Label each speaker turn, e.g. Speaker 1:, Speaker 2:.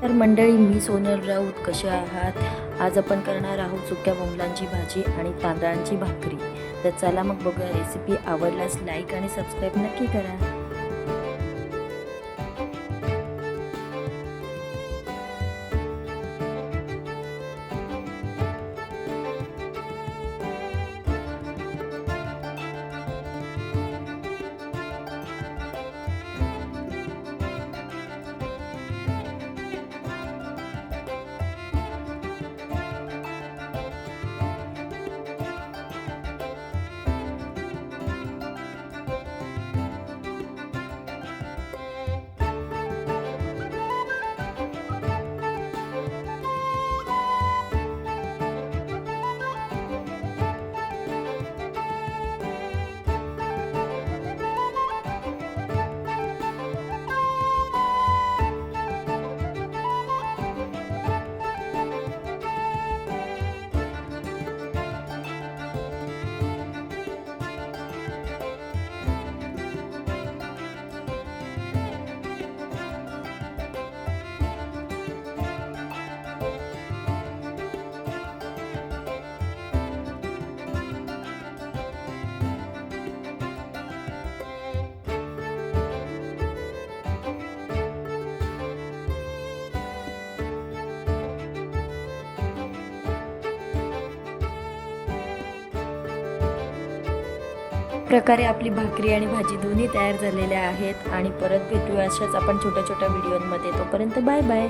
Speaker 1: तर मंडळी, मी सोनल राऊत. कसे आहात? आज आपण करणार आहोत सुक्या बोंबलांची भाजी आणि तांदळांची भाकरी. तर चला मग बघूया रेसिपी. आवडल्यास लाईक आणि सबस्क्राईब नक्की करा. प्रकारे आपली भाकरी आणि भाजी दोन्ही तयार झालेल्या आहेत आणि परत भेटूया अशाच आपण छोट्या छोट्या व्हिडिओमध्ये. तोपर्यंत बाय बाय.